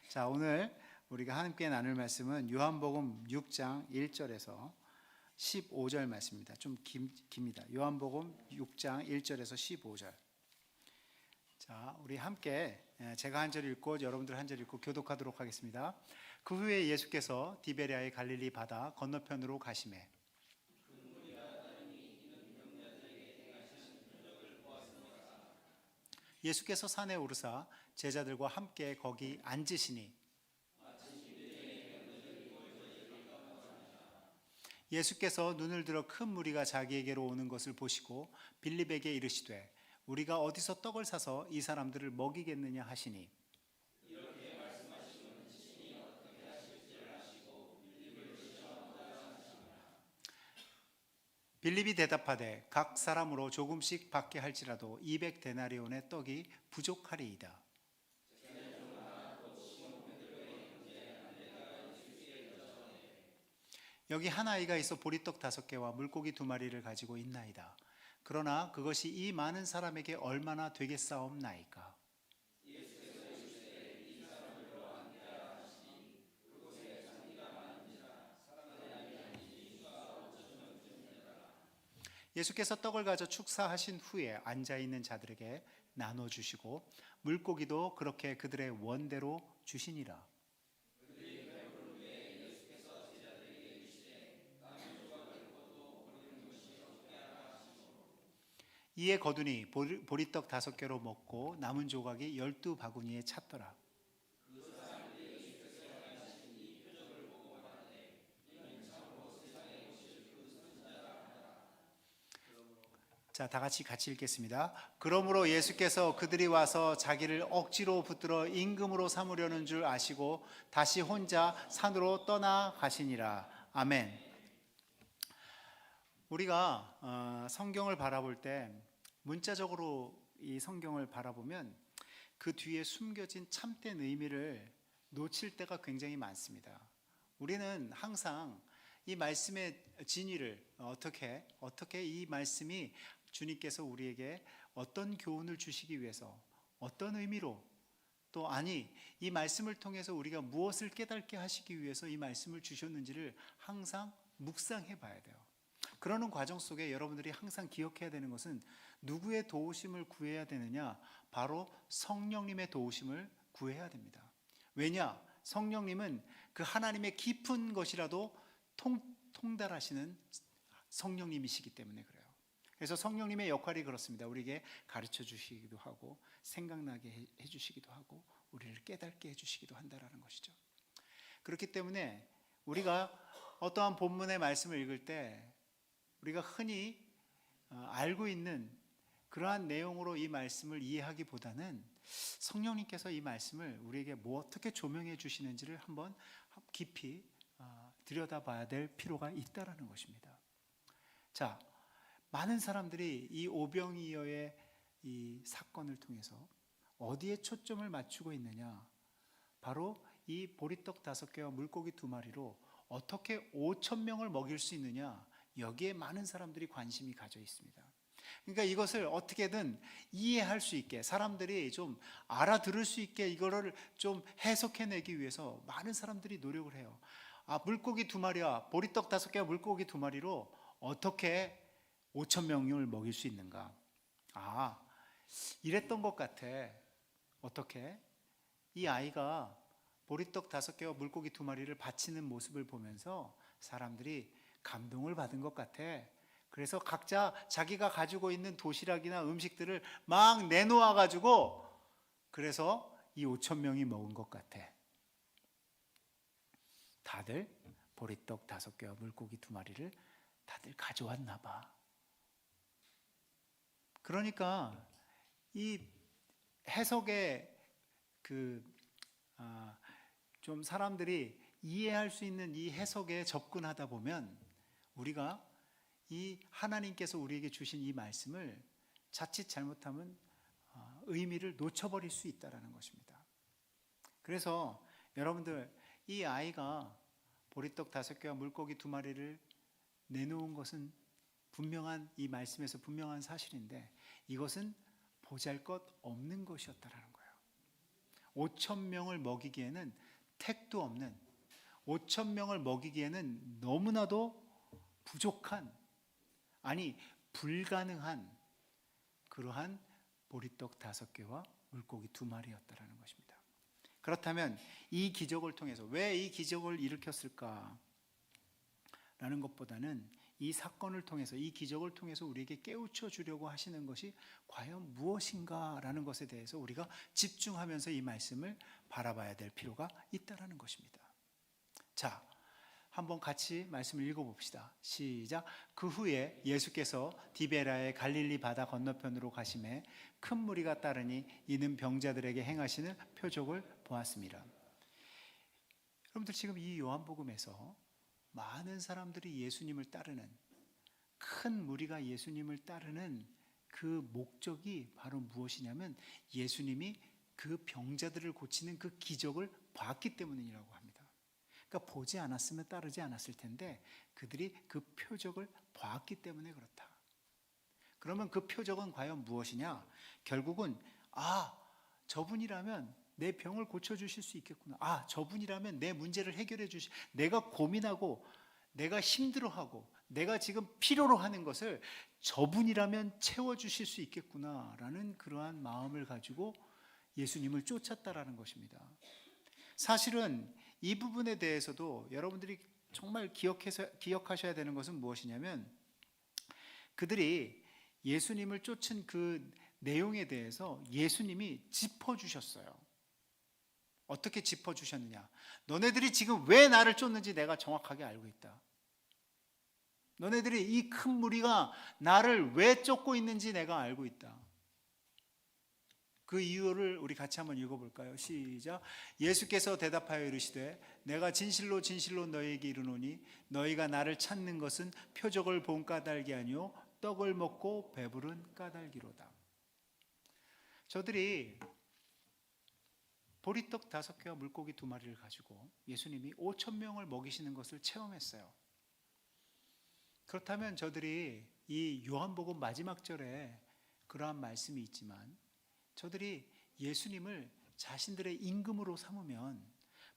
자, 오늘 우리가 함께 나눌 말씀은 요한복음 6장 1절에서 15절 말씀입니다. 좀 깁니다. 요한복음 6장 1절에서 15절. 자, 우리 함께 제가 한 절 읽고 여러분들 한 절 읽고 교독하도록 하겠습니다. 그 후에 예수께서 디베랴의 갈릴리 바다 건너편으로 가시매 예수께서 산에 오르사 제자들과 함께 거기 앉으시니 예수께서 눈을 들어 큰 무리가 자기에게로 오는 것을 보시고 빌립에게 이르시되 우리가 어디서 떡을 사서 이 사람들을 먹이겠느냐 하시니 빌립이 대답하되 각 사람으로 조금씩 받게 할지라도 200데나리온의 떡이 부족하리이다. 여기 한 아이가 있어 보리떡 5개와 물고기 2마리를 가지고 있나이다. 그러나 그것이 이 많은 사람에게 얼마나 되겠사옵나이까. 예수께서 떡을 가져 축사하신 후에 앉아있는 자들에게 나눠주시고 물고기도 그렇게 그들의 원대로 주시니라. 이에 거두니 보리떡 5개로 먹고 남은 조각이 12바구니에 찼더라. 자, 다 같이 읽겠습니다. 그러므로 예수께서 그들이 와서 자기를 억지로 붙들어 임금으로 삼으려는 줄 아시고 다시 혼자 산으로 떠나가시니라. 아멘. 우리가 성경을 바라볼 때 문자적으로 이 성경을 바라보면 그 뒤에 숨겨진 참된 의미를 놓칠 때가 굉장히 많습니다. 우리는 항상 이 말씀의 진위를 어떻게 이 말씀이 주님께서 우리에게 어떤 교훈을 주시기 위해서 어떤 의미로 또 이 말씀을 통해서 우리가 무엇을 깨닫게 하시기 위해서 이 말씀을 주셨는지를 항상 묵상해 봐야 돼요. 그러는 과정 속에 여러분들이 항상 기억해야 되는 것은 누구의 도우심을 구해야 되느냐? 바로 성령님의 도우심을 구해야 됩니다. 왜냐? 성령님은 그 하나님의 깊은 것이라도 통달하시는 성령님이시기 때문에 그래요. 그래서 성령님의 역할이 그렇습니다. 우리에게 가르쳐 주시기도 하고 생각나게 해주시기도 하고 우리를 깨닫게 해주시기도 한다는 것이죠. 그렇기 때문에 우리가 어떠한 본문의 말씀을 읽을 때 우리가 흔히 알고 있는 그러한 내용으로 이 말씀을 이해하기보다는 성령님께서 이 말씀을 우리에게 어떻게 조명해 주시는지를 한번 깊이 들여다봐야 될 필요가 있다는 것입니다. 자, 많은 사람들이 이 오병이어의 이 사건을 통해서 어디에 초점을 맞추고 있느냐? 바로 이 보리떡 5개와 물고기 2마리로 어떻게 5,000명을 먹일 수 있느냐? 여기에 많은 사람들이 관심이 가져 있습니다. 그러니까 이것을 어떻게든 이해할 수 있게 사람들이 좀 알아들을 수 있게 이거를 좀 해석해내기 위해서 많은 사람들이 노력을 해요. 물고기 2마리와 보리떡 5개와 물고기 2마리로 어떻게 5,000명을 먹일 수 있는가? 이랬던 것 같아. 어떻게? 이 아이가 보리떡 5개와 물고기 2마리를 바치는 모습을 보면서 사람들이 감동을 받은 것 같아. 그래서 각자 자기가 가지고 있는 도시락이나 음식들을 막 내놓아 가지고 그래서 이 5,000명이 먹은 것 같아. 다들 보리떡 5개와 물고기 2마리를 다들 가져왔나 봐. 그러니까 이 해석에 좀 사람들이 이해할 수 있는 이 해석에 접근하다 보면 우리가 이 하나님께서 우리에게 주신 이 말씀을 자칫 잘못하면 의미를 놓쳐버릴 수 있다는 것입니다. 그래서 여러분들 이 아이가 보리떡 5개와 물고기 2마리를 내놓은 것은 이 말씀에서 분명한 사실인데 이것은 보잘것 없는 것이었다라는 거예요. 5천 명을 먹이기에는 택도 없는, 5천 명을 먹이기에는 너무나도 부족한, 아니 불가능한 그러한 보리떡 5개와 물고기 2마리였다라는 것입니다. 그렇다면 이 기적을 통해서 왜 이 기적을 일으켰을까? 라는 것보다는 이 사건을 통해서, 이 기적을 통해서 우리에게 깨우쳐 주려고 하시는 것이 과연 무엇인가 라는 것에 대해서 우리가 집중하면서 이 말씀을 바라봐야 될 필요가 있다라는 것입니다. 자, 한번 같이 말씀을 읽어봅시다. 시작. 그 후에 예수께서 디베라의 갈릴리 바다 건너편으로 가시매 큰 무리가 따르니 이는 병자들에게 행하시는 표적을 보았습니다. 여러분들 지금 이 요한복음에서 많은 사람들이 예수님을 따르는, 큰 무리가 예수님을 따르는 그 목적이 바로 무엇이냐면 예수님이 그 병자들을 고치는 그 기적을 봤기 때문이라고 합니다. 그러니까 보지 않았으면 따르지 않았을 텐데 그들이 그 표적을 봤기 때문에 그렇다. 그러면 그 표적은 과연 무엇이냐? 결국은 저분이라면 내 병을 고쳐주실 수 있겠구나. 저분이라면 내 문제를 해결해 주실, 내가 고민하고 내가 힘들어하고 내가 지금 필요로 하는 것을 저분이라면 채워주실 수 있겠구나라는 그러한 마음을 가지고 예수님을 쫓았다라는 것입니다. 사실은 이 부분에 대해서도 여러분들이 정말 기억하셔야 되는 것은 무엇이냐면 그들이 예수님을 쫓은 그 내용에 대해서 예수님이 짚어주셨어요. 어떻게 짚어주셨느냐? 너네들이 지금 왜 나를 쫓는지 내가 정확하게 알고 있다. 너네들이 이 큰 무리가 나를 왜 쫓고 있는지 내가 알고 있다. 그 이유를 우리 같이 한번 읽어볼까요? 시작. 예수께서 대답하여 이르시되 내가 진실로 진실로 너희에게 이르노니 너희가 나를 찾는 것은 표적을 본 까닭이 아니요 떡을 먹고 배부른 까닭이로다. 저들이 보리떡 5개와 물고기 2마리를 가지고 예수님이 5천 명을 먹이시는 것을 체험했어요. 그렇다면 저들이 이 요한복음 마지막 절에 그러한 말씀이 있지만 저들이 예수님을 자신들의 임금으로 삼으면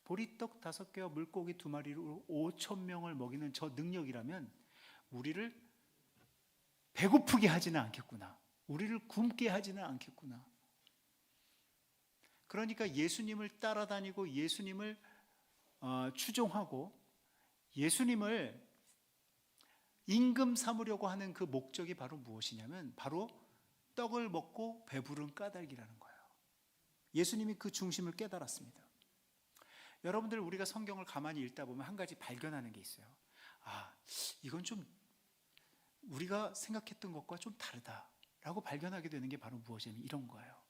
보리떡 5개와 물고기 2마리로 5천 명을 먹이는 저 능력이라면 우리를 배고프게 하지는 않겠구나. 우리를 굶게 하지는 않겠구나. 그러니까 예수님을 따라다니고 예수님을 추종하고 예수님을 임금 삼으려고 하는 그 목적이 바로 무엇이냐면 바로 떡을 먹고 배부른 까닭이라는 거예요. 예수님이 그 중심을 깨달았습니다. 여러분들 우리가 성경을 가만히 읽다 보면 한 가지 발견하는 게 있어요. 이건 좀 우리가 생각했던 것과 좀 다르다라고 발견하게 되는 게 바로 무엇이냐면 이런 거예요.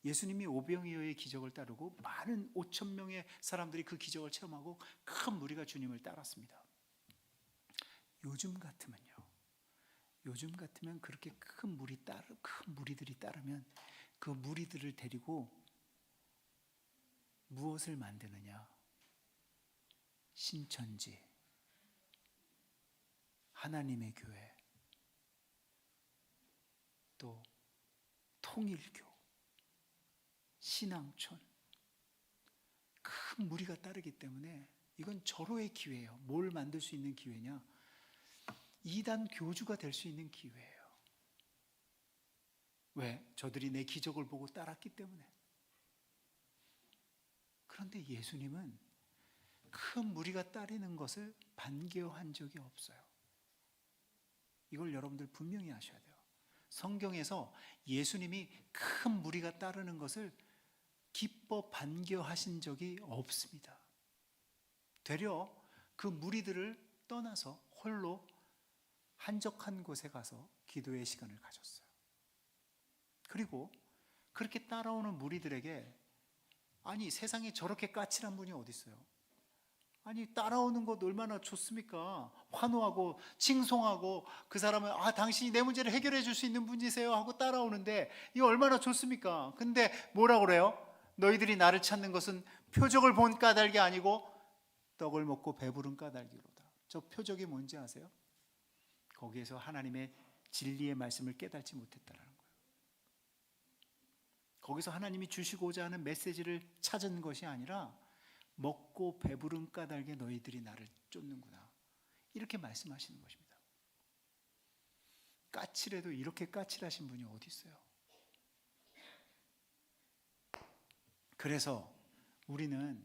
예수님이 오병이어의 기적을 따르고 많은 5천 명의 사람들이 그 기적을 체험하고 큰 무리가 주님을 따랐습니다. 요즘 같으면 그렇게 큰 무리들이 따르면 그 무리들을 데리고 무엇을 만드느냐? 신천지, 하나님의 교회, 또 통일교, 신앙촌, 큰 무리가 따르기 때문에 이건 절호의 기회예요. 뭘 만들 수 있는 기회냐? 이단 교주가 될 수 있는 기회예요. 왜? 저들이 내 기적을 보고 따랐기 때문에. 그런데 예수님은 큰 무리가 따르는 것을 반겨한 적이 없어요. 이걸 여러분들 분명히 아셔야 돼요. 성경에서 예수님이 큰 무리가 따르는 것을 기뻐 반겨하신 적이 없습니다. 되려 그 무리들을 떠나서 홀로 한적한 곳에 가서 기도의 시간을 가졌어요. 그리고 그렇게 따라오는 무리들에게 세상에 저렇게 까칠한 분이 어디 있어요? 따라오는 것 얼마나 좋습니까? 환호하고 칭송하고 그 사람은 당신이 내 문제를 해결해 줄 수 있는 분이세요 하고 따라오는데 이거 얼마나 좋습니까? 근데 뭐라고 그래요? 너희들이 나를 찾는 것은 표적을 본 까닭이 아니고 떡을 먹고 배부른 까닭이로다. 저 표적이 뭔지 아세요? 거기에서 하나님의 진리의 말씀을 깨닫지 못했다는 거예요. 거기서 하나님이 주시고자 하는 메시지를 찾은 것이 아니라 먹고 배부른 까닭에 너희들이 나를 쫓는구나, 이렇게 말씀하시는 것입니다. 까칠해도 이렇게 까칠하신 분이 어디 있어요? 그래서 우리는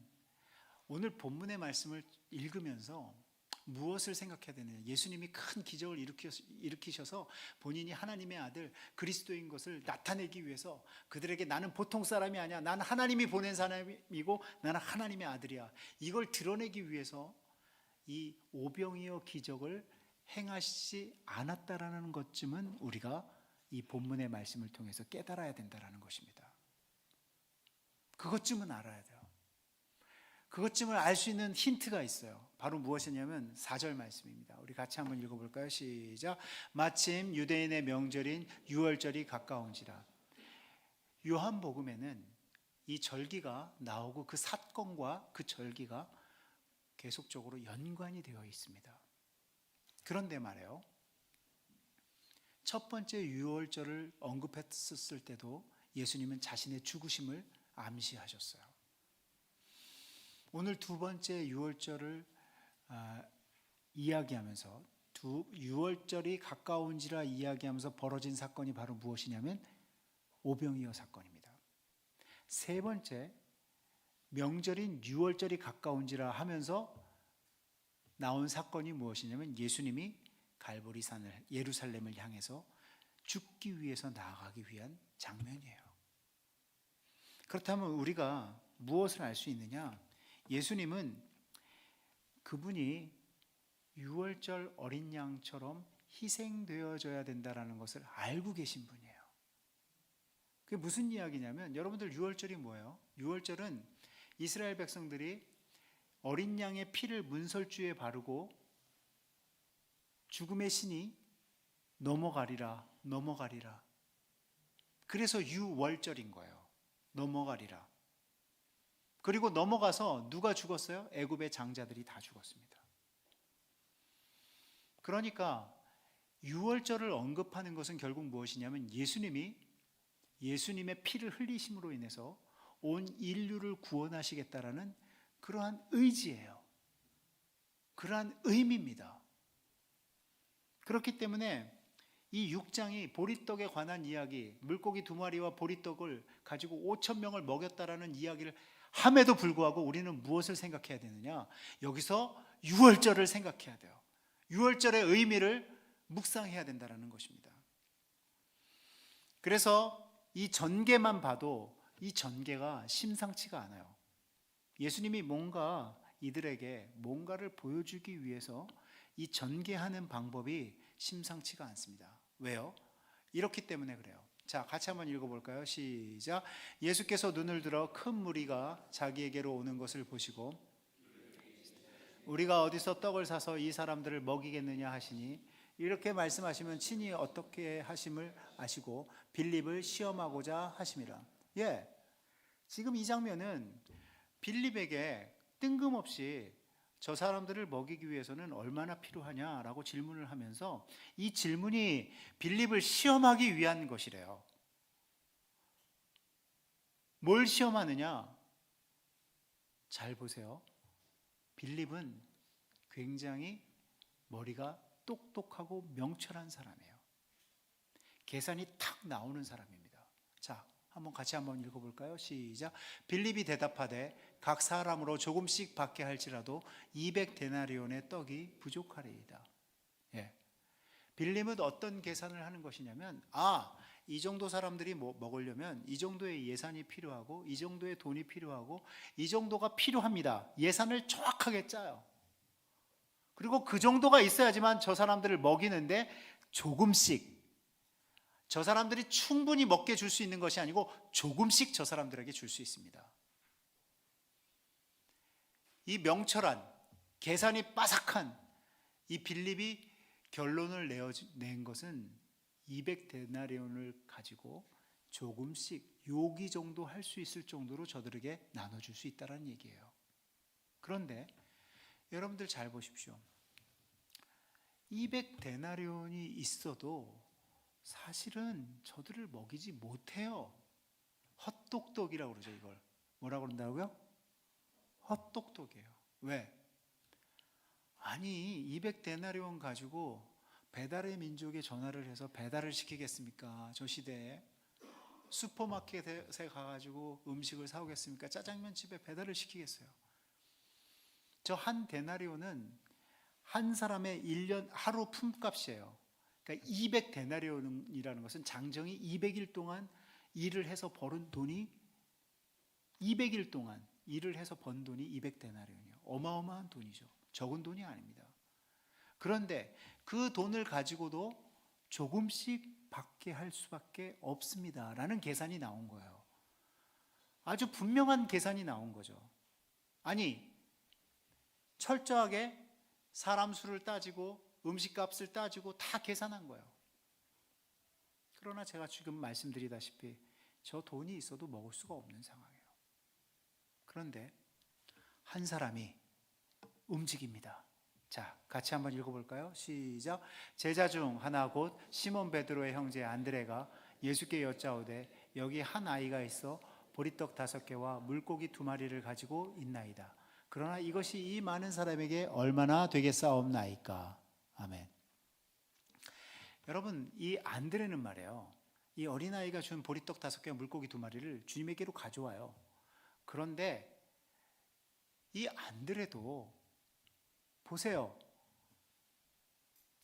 오늘 본문의 말씀을 읽으면서 무엇을 생각해야 되느냐? 예수님이 큰 기적을 일으키셔서 본인이 하나님의 아들 그리스도인 것을 나타내기 위해서 그들에게 나는 보통 사람이 아니야, 나는 하나님이 보낸 사람이고 나는 하나님의 아들이야, 이걸 드러내기 위해서 이 오병이어 기적을 행하시지 않았다라는 것쯤은 우리가 이 본문의 말씀을 통해서 깨달아야 된다라는 것입니다. 그것쯤은 알아야 돼요. 그것쯤을 알 수 있는 힌트가 있어요. 바로 무엇이냐면 4절 말씀입니다. 우리 같이 한번 읽어볼까요? 시작. 마침 유대인의 명절인 유월절이 가까운지라. 요한복음에는 이 절기가 나오고 그 사건과 그 절기가 계속적으로 연관이 되어 있습니다. 그런데 말이에요, 첫 번째 유월절을 언급했을 때도 예수님은 자신의 죽으심을 암시하셨어요. 오늘 두 번째 유월절을 이야기하면서 유월절이 가까운지라 이야기하면서 벌어진 사건이 바로 무엇이냐면 오병이어 사건입니다. 세 번째 명절인 유월절이 가까운지라 하면서 나온 사건이 무엇이냐면 예수님이 갈보리산을 예루살렘을 향해서 죽기 위해서 나아가기 위한 장면이에요. 그렇다면 우리가 무엇을 알 수 있느냐? 예수님은 그분이 유월절 어린 양처럼 희생되어져야 된다는 것을 알고 계신 분이에요. 그게 무슨 이야기냐면, 여러분들 유월절이 뭐예요? 유월절은 이스라엘 백성들이 어린 양의 피를 문설주에 바르고 죽음의 신이 넘어가리라 넘어가리라, 그래서 유월절인 거예요. 넘어가리라. 그리고 넘어가서 누가 죽었어요? 애굽의 장자들이 다 죽었습니다. 그러니까 유월절을 언급하는 것은 결국 무엇이냐면 예수님의 피를 흘리심으로 인해서 온 인류를 구원하시겠다라는 그러한 의지예요. 그러한 의미입니다. 그렇기 때문에 이 6장이 보리떡에 관한 이야기, 물고기 2마리와 보리떡을 가지고 5,000명을 먹였다라는 이야기를 함에도 불구하고 우리는 무엇을 생각해야 되느냐? 여기서 유월절을 생각해야 돼요. 유월절의 의미를 묵상해야 된다는 것입니다. 그래서 이 전개만 봐도 이 전개가 심상치가 않아요. 예수님이 뭔가 이들에게 뭔가를 보여주기 위해서 이 전개하는 방법이 심상치가 않습니다. 왜요? 이렇기 때문에 그래요. 자, 같이 한번 읽어볼까요? 시작. 예수께서 눈을 들어 큰 무리가 자기에게로 오는 것을 보시고 우리가 어디서 떡을 사서 이 사람들을 먹이겠느냐 하시니, 이렇게 말씀하시면 친히 어떻게 하심을 아시고 빌립을 시험하고자 하심이라. 지금 이 장면은 빌립에게 뜬금없이 저 사람들을 먹이기 위해서는 얼마나 필요하냐라고 질문을 하면서 이 질문이 빌립을 시험하기 위한 것이래요. 뭘 시험하느냐? 잘 보세요. 빌립은 굉장히 머리가 똑똑하고 명철한 사람이에요. 계산이 탁 나오는 사람입니다. 자, 같이 한번 읽어볼까요? 시작. 빌립이 대답하되 각 사람으로 조금씩 받게 할지라도 200데나리온의 떡이 부족하리이다. 빌립은 어떤 계산을 하는 것이냐면, 이 정도 사람들이 먹으려면 이 정도의 예산이 필요하고 이 정도의 돈이 필요하고 이 정도가 필요합니다. 예산을 정확하게 짜요. 그리고 그 정도가 있어야지만 저 사람들을 먹이는데 조금씩, 저 사람들이 충분히 먹게 줄 수 있는 것이 아니고 조금씩 저 사람들에게 줄 수 있습니다. 이 명철한, 계산이 빠삭한 이 빌립이 결론을 낸 것은 200데나리온을 가지고 조금씩 요기 정도 할 수 있을 정도로 저들에게 나눠줄 수 있다는 얘기예요. 그런데 여러분들 잘 보십시오. 200데나리온이 있어도 사실은 저들을 먹이지 못해요. 헛똑똑이라고 그러죠. 이걸 뭐라고 그런다고요? 헛똑똑이에요. 왜? 아니 200데나리온 가지고 배달의 민족에 전화를 해서 배달을 시키겠습니까? 저 시대에 슈퍼마켓에 가가지고 음식을 사오겠습니까? 짜장면집에 배달을 시키겠어요? 저 한 데나리온은 한 사람의 1년 하루 품값이에요. 그러니까 200데나리온이라는 것은 장정이 200일 동안 일을 해서 벌은 돈이 200일 동안 일을 해서 번 돈이 200데나리온이에요. 어마어마한 돈이죠. 적은 돈이 아닙니다. 그런데 그 돈을 가지고도 조금씩 받게 할 수밖에 없습니다. 라는 계산이 나온 거예요. 아주 분명한 계산이 나온 거죠. 아니, 철저하게 사람 수를 따지고 음식값을 따지고 다 계산한 거예요. 그러나 제가 지금 말씀드리다시피 저 돈이 있어도 먹을 수가 없는 상황이에요. 그런데 한 사람이 움직입니다. 자, 같이 한번 읽어볼까요? 시작. 제자 중 하나 곧 시몬 베드로의 형제 안드레가 예수께 여짜오되 여기 한 아이가 있어 보리떡 5개와 물고기 2마리를 가지고 있나이다. 그러나 이것이 이 많은 사람에게 얼마나 되겠사옵나이까. 아멘. 여러분, 이 안드레는 말이에요, 이 어린아이가 준 보리떡 5개와 물고기 2마리를 주님에게로 가져와요. 그런데 이 안드레도 보세요,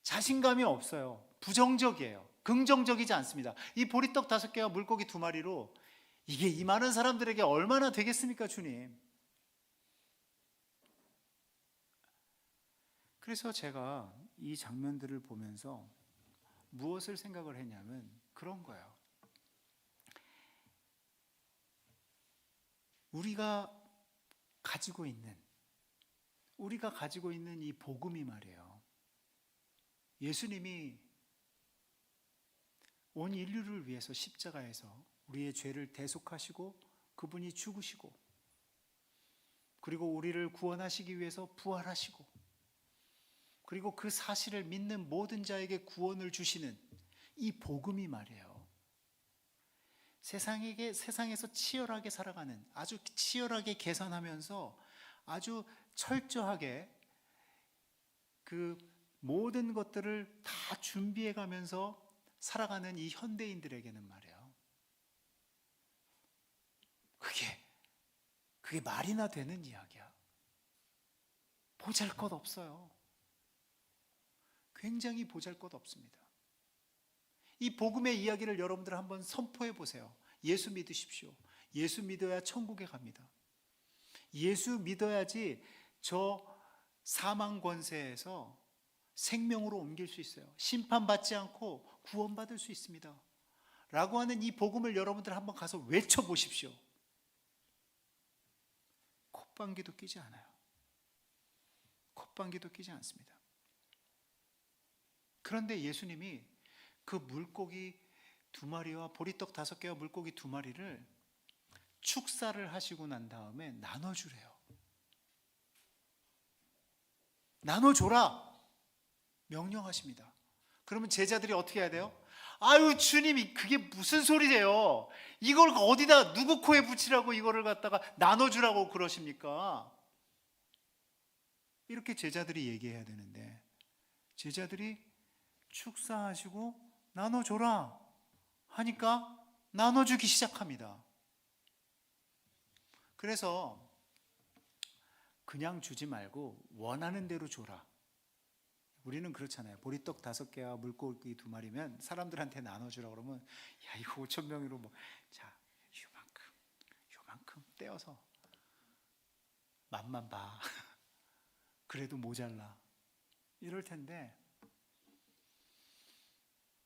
자신감이 없어요. 부정적이에요. 긍정적이지 않습니다. 이 보리떡 5개와 물고기 2마리로 이게 이 많은 사람들에게 얼마나 되겠습니까, 주님? 그래서 제가 이 장면들을 보면서 무엇을 생각을 했냐면 그런 거예요. 우리가 가지고 있는 이 복음이 말이에요, 예수님이 온 인류를 위해서 십자가에서 우리의 죄를 대속하시고 그분이 죽으시고 그리고 우리를 구원하시기 위해서 부활하시고 그리고 그 사실을 믿는 모든 자에게 구원을 주시는 이 복음이 말이에요, 세상에서 치열하게 살아가는, 아주 치열하게 계산하면서 아주 철저하게 그 모든 것들을 다 준비해 가면서 살아가는 이 현대인들에게는 말이에요, 그게 말이나 되는 이야기야. 보잘것 없어요. 굉장히 보잘것 없습니다. 이 복음의 이야기를 여러분들 한번 선포해 보세요. 예수 믿으십시오. 예수 믿어야 천국에 갑니다. 예수 믿어야지 저 사망 권세에서 생명으로 옮길 수 있어요. 심판받지 않고 구원받을 수 있습니다. 라고 하는 이 복음을 여러분들 한번 가서 외쳐보십시오. 콧방귀도 끼지 않아요. 콧방귀도 끼지 않습니다. 그런데 예수님이 그 물고기 2마리와 보리떡 5개와 물고기 2마리를 축사를 하시고 난 다음에 나눠주래요. 나눠줘라 명령하십니다. 그러면 제자들이 어떻게 해야 돼요? 아유 주님이 그게 무슨 소리세요? 이걸 어디다 누구 코에 붙이라고 이거를 갖다가 나눠주라고 그러십니까? 이렇게 제자들이 얘기해야 되는데 제자들이 축사하시고 나눠줘라 하니까 나눠주기 시작합니다. 그래서 그냥 주지 말고 원하는 대로 줘라. 우리는 그렇잖아요. 보리떡 5개와 물고기 2마리면 사람들한테 나눠주라 그러면 야 이거 5,000명으로 뭐 자 요만큼 떼어서 맛만 봐. 그래도 모자라. 이럴 텐데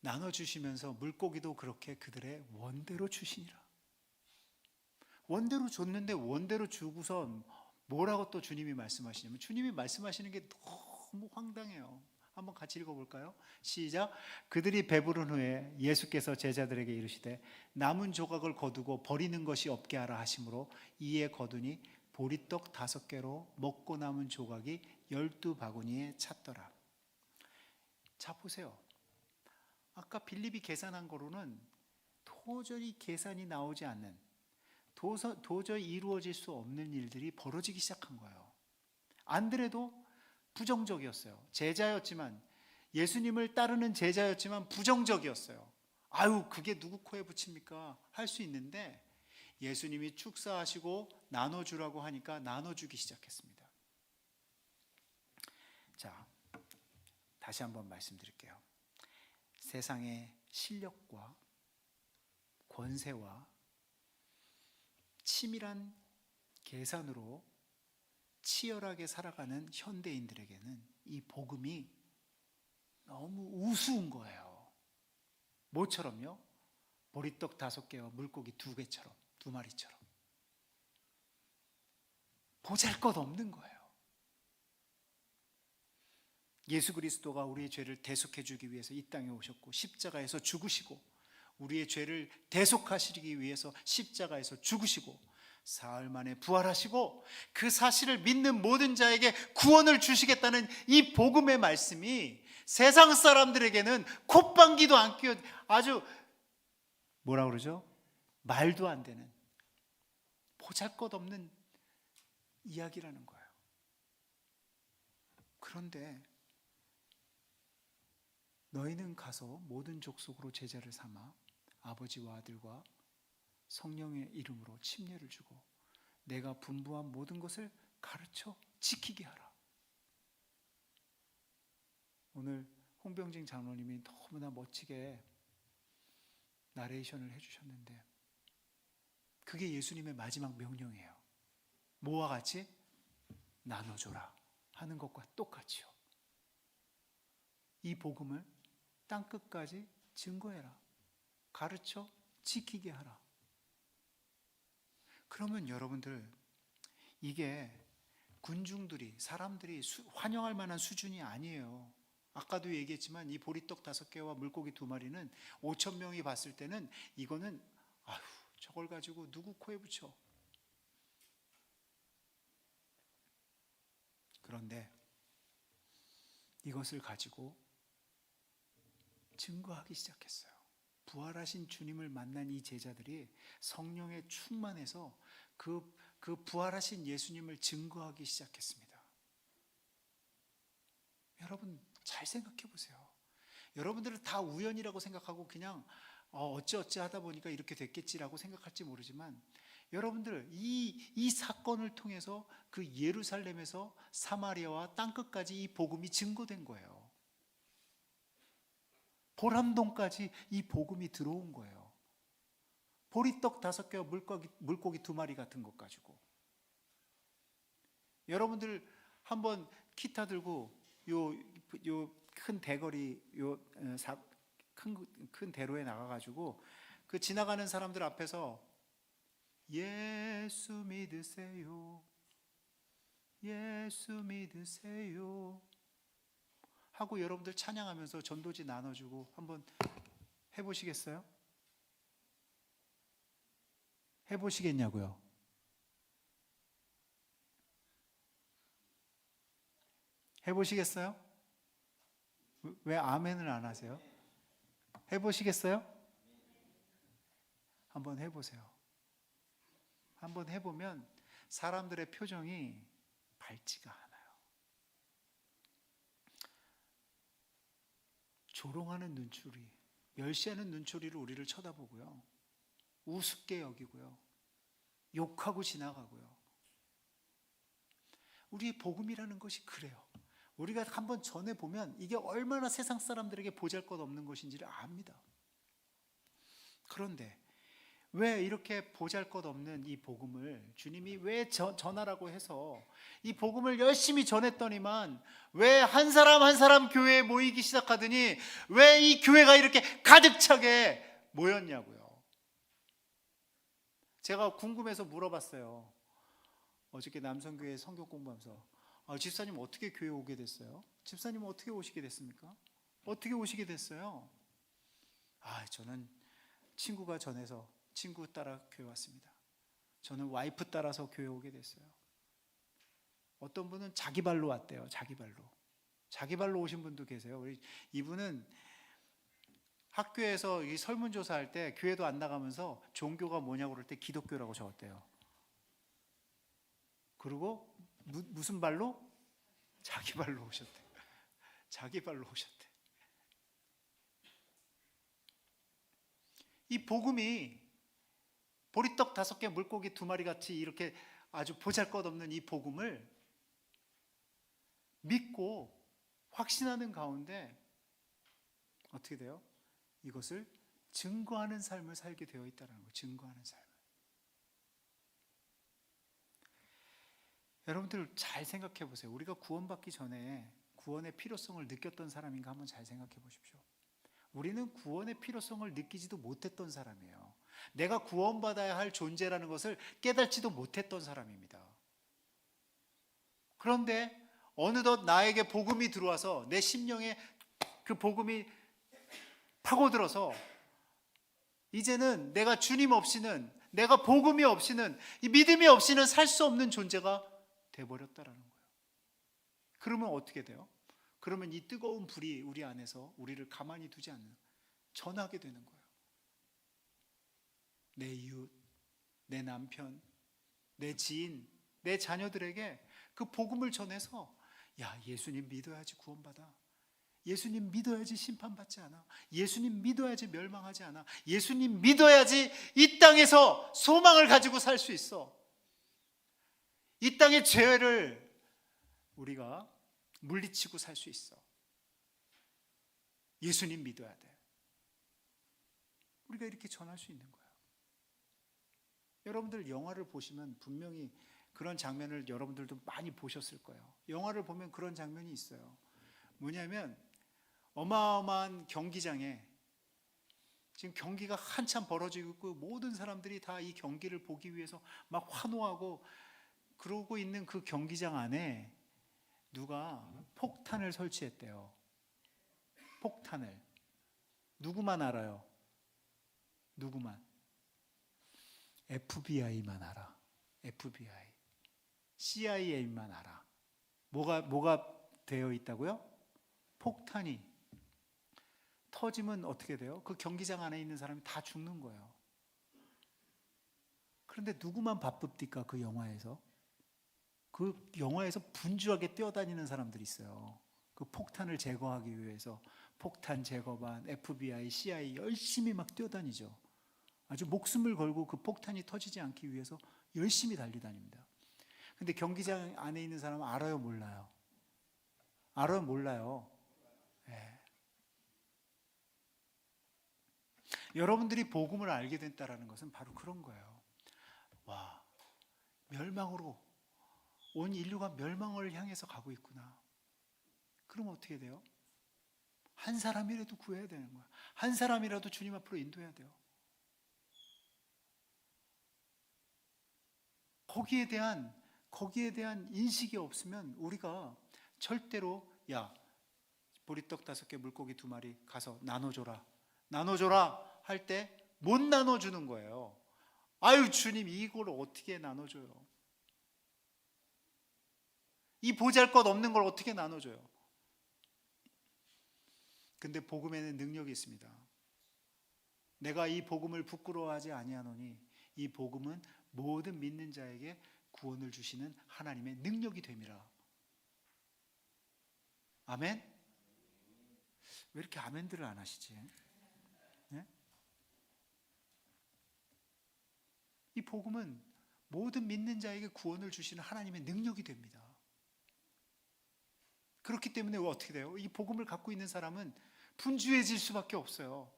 나눠주시면서 물고기도 그렇게 그들의 원대로 주시니라. 원대로 줬는데 원대로 주고선 뭐라고 또 주님이 말씀하시냐면 주님이 말씀하시는 게 너무 황당해요. 한번 같이 읽어볼까요? 시작. 그들이 배부른 후에 예수께서 제자들에게 이르시되 남은 조각을 거두고 버리는 것이 없게 하라 하심으로 이에 거두니 보리떡 5개로 먹고 남은 조각이 12바구니에 찼더라. 자 보세요. 아까 빌립이 계산한 거로는 도저히 계산이 나오지 않는 도저히 이루어질 수 없는 일들이 벌어지기 시작한 거예요. 안드레도 부정적이었어요. 제자였지만, 예수님을 따르는 제자였지만 부정적이었어요. 아유, 그게 누구 코에 붙입니까? 할 수 있는데, 예수님이 축사하시고 나눠주라고 하니까 나눠주기 시작했습니다. 자, 다시 한번 말씀드릴게요. 세상의 실력과 권세와 치밀한 계산으로 치열하게 살아가는 현대인들에게는 이 복음이 너무 우스운 거예요. 뭐처럼요? 보리떡 5개와 물고기 2개처럼, 2마리처럼. 보잘것없는 거예요. 예수 그리스도가 우리의 죄를 대속해 주기 위해서 이 땅에 오셨고, 십자가에서 죽으시고, 우리의 죄를 대속하시기 위해서 십자가에서 죽으시고, 사흘 만에 부활하시고, 그 사실을 믿는 모든 자에게 구원을 주시겠다는 이 복음의 말씀이 세상 사람들에게는 콧방귀도 안 뀌어, 아주 뭐라 그러죠? 말도 안 되는, 보잘것없는 이야기라는 거예요. 그런데 너희는 가서 모든 족속으로 제자를 삼아 아버지와 아들과 성령의 이름으로 침례를 주고 내가 분부한 모든 것을 가르쳐 지키게 하라. 오늘 홍병진 장로님이 너무나 멋지게 나레이션을 해주셨는데, 그게 예수님의 마지막 명령이에요. 뭐와 같이? 나눠줘라 하는 것과 똑같이요. 이 복음을 땅끝까지 증거해라. 가르쳐 지키게 하라. 그러면 여러분들, 이게 군중들이, 사람들이 환영할 만한 수준이 아니에요. 아까도 얘기했지만 이 보리떡 5개와 물고기 2마리는 5,000명이 봤을 때는 이거는 아휴, 저걸 가지고 누구 코에 붙여. 그런데 이것을 가지고 증거하기 시작했어요. 부활하신 주님을 만난 이 제자들이 성령에 충만해서 그 부활하신 예수님을 증거하기 시작했습니다. 여러분 잘 생각해 보세요. 여러분들은 다 우연이라고 생각하고 그냥 어찌어찌 하다 보니까 이렇게 됐겠지라고 생각할지 모르지만, 여러분들 이 사건을 통해서 그 예루살렘에서 사마리아와 땅끝까지 이 복음이 증거된 거예요. 보람동까지 이 복음이 들어온 거예요. 보리떡 5개와 물고기 2마리 같은 것 가지고. 여러분들 한번 기타 들고 요 큰 대거리, 큰 대로에 나가가지고 그 지나가는 사람들 앞에서 예수 믿으세요, 예수 믿으세요 하고 여러분들 찬양하면서 전도지 나눠주고 한번 해보시겠어요? 해보시겠냐고요? 해보시겠어요? 왜 아멘을 안 하세요? 해보시겠어요? 한번 해보세요. 한번 해보면 사람들의 표정이 밝지가 않아요. 조롱하는 눈초리, 멸시하는 눈초리로 우리를 쳐다보고요, 우습게 여기고요, 욕하고 지나가고요. 우리의 복음이라는 것이 그래요. 우리가 한번 전해보면 이게 얼마나 세상 사람들에게 보잘것없는 것인지를 압니다. 그런데 왜 이렇게 보잘것없는 이 복음을 주님이 왜 전하라고 해서 이 복음을 열심히 전했더니만 왜 한 사람 한 사람 교회에 모이기 시작하더니 왜 이 교회가 이렇게 가득 차게 모였냐고요. 제가 궁금해서 물어봤어요. 어저께 남성교회 성경 공부하면서 집사님 어떻게 교회 오게 됐어요? 집사님은 어떻게 오시게 됐습니까? 어떻게 오시게 됐어요? 저는 친구가 전해서 친구 따라 교회 왔습니다. 저는 와이프 따라서 교회 오게 됐어요. 어떤 분은 자기 발로 왔대요. 자기 발로 오신 분도 계세요. 이분은 학교에서 이 설문조사할 때 교회도 안 나가면서 종교가 뭐냐고 그럴 때 기독교라고 적었대요. 그리고 무슨 발로? 자기 발로 오셨대. 자기 발로 오셨대. 이 복음이 보리떡 5개 물고기 2마리 같이 이렇게 아주 보잘것없는 이 복음을 믿고 확신하는 가운데 어떻게 돼요? 이것을 증거하는 삶을 살게 되어 있다는 거예요. 증거하는 삶. 여러분들 잘 생각해 보세요. 우리가 구원받기 전에 구원의 필요성을 느꼈던 사람인가 한번 잘 생각해 보십시오. 우리는 구원의 필요성을 느끼지도 못했던 사람이에요. 내가 구원받아야 할 존재라는 것을 깨닫지도 못했던 사람입니다. 그런데 어느덧 나에게 복음이 들어와서 내 심령에 그 복음이 파고들어서 이제는 내가 주님 없이는, 내가 복음이 없이는, 이 믿음이 없이는 살 수 없는 존재가 돼버렸다라는 거예요. 그러면 어떻게 돼요? 그러면 이 뜨거운 불이 우리 안에서 우리를 가만히 두지 않는, 전하게 되는 거예요. 내 이웃, 내 남편, 내 지인, 내 자녀들에게 그 복음을 전해서 야, 예수님 믿어야지 구원받아. 예수님 믿어야지 심판받지 않아. 예수님 믿어야지 멸망하지 않아. 예수님 믿어야지 이 땅에서 소망을 가지고 살 수 있어. 이 땅의 죄를 우리가 물리치고 살 수 있어. 예수님 믿어야 돼. 우리가 이렇게 전할 수 있는 거예요. 여러분들 영화를 보시면 분명히 그런 장면을 여러분들도 많이 보셨을 거예요. 영화를 보면 그런 장면이 있어요. 뭐냐면 어마어마한 경기장에 지금 경기가 한참 벌어지고 있고 모든 사람들이 다 이 경기를 보기 위해서 막 환호하고 그러고 있는 그 경기장 안에 누가 폭탄을 설치했대요. 폭탄을. 누구만 알아요? 누구만? FBI만 알아. FBI. CIA만 알아. 뭐가 되어 있다고요? 폭탄이 터지면 어떻게 돼요? 그 경기장 안에 있는 사람이 다 죽는 거예요. 그런데 누구만 바쁩니까? 그 영화에서? 그 영화에서 분주하게 뛰어다니는 사람들이 있어요. 그 폭탄을 제거하기 위해서 폭탄 제거반, FBI, CIA 열심히 막 뛰어다니죠. 아주 목숨을 걸고 그 폭탄이 터지지 않기 위해서 열심히 달려다닙니다. 근데 경기장 안에 있는 사람은 알아요, 몰라요? 알아요, 몰라요? 네. 여러분들이 복음을 알게 됐다라는 것은 바로 그런 거예요. 와, 멸망으로 온 인류가 멸망을 향해서 가고 있구나. 그럼 어떻게 돼요? 한 사람이라도 구해야 되는 거야. 한 사람이라도 주님 앞으로 인도해야 돼요. 거기에 대한 인식이 없으면 우리가 절대로 야, 보리떡 5개 물고기 2마리 가서 나눠줘라 할 때 못 나눠주는 거예요. 아유, 주님 이걸 어떻게 나눠줘요? 이 보잘것없는 걸 어떻게 나눠줘요? 근데 복음에는 능력이 있습니다. 내가 이 복음을 부끄러워하지 아니하노니 이 복음은 모든 믿는 자에게 구원을 주시는 하나님의 능력이 됨이라. 아멘? 왜 이렇게 아멘들을 안 하시지? 네? 이 복음은 모든 믿는 자에게 구원을 주시는 하나님의 능력이 됩니다. 그렇기 때문에 어떻게 돼요? 이 복음을 갖고 있는 사람은 분주해질 수밖에 없어요.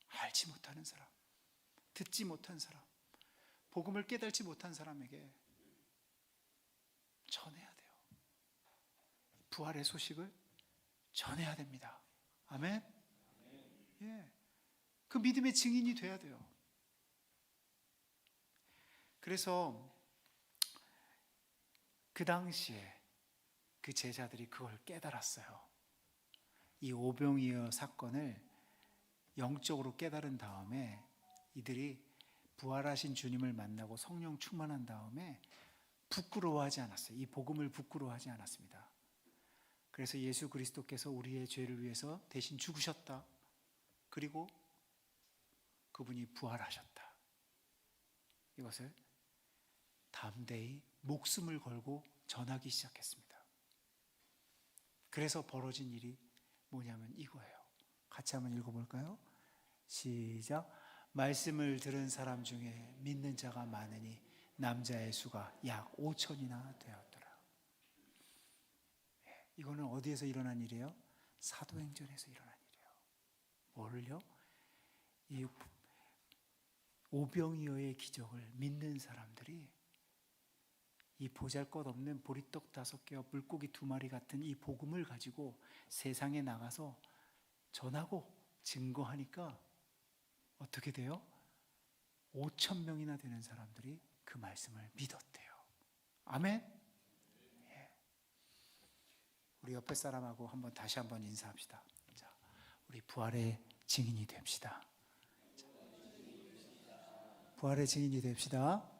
알지 못하는 사람, 듣지 못한 사람, 복음을 깨달지 못한 사람에게 전해야 돼요. 부활의 소식을 전해야 됩니다. 아멘? 예. 그 믿음의 증인이 돼야 돼요. 그래서 그 당시에 그 제자들이 그걸 깨달았어요. 이 오병이어 사건을 영적으로 깨달은 다음에 이들이 부활하신 주님을 만나고 성령 충만한 다음에 부끄러워하지 않았어요. 이 복음을 부끄러워하지 않았습니다. 그래서 예수 그리스도께서 우리의 죄를 위해서 대신 죽으셨다. 그리고 그분이 부활하셨다. 이것을 담대히 목숨을 걸고 전하기 시작했습니다. 그래서 벌어진 일이 뭐냐면 이거예요. 같이 한번 읽어볼까요? 시작. 말씀을 들은 사람 중에 믿는 자가 많으니 남자의 수가 약 5천이나 되었더라. 이거는 어디에서 일어난 일이에요? 사도행전에서 일어난 일이에요. 뭐를요? 이 오병이어의 기적을 믿는 사람들이 이 보잘것없는 보리떡 5개와 물고기 2마리 같은 이 복음을 가지고 세상에 나가서 전하고 증거하니까 어떻게 돼요? 5천 명이나 되는 사람들이 그 말씀을 믿었대요. 아멘? 예. 우리 옆에 사람하고 다시 한번 인사합시다. 자, 우리 부활의 증인이 됩시다. 부활의 증인이 됩시다.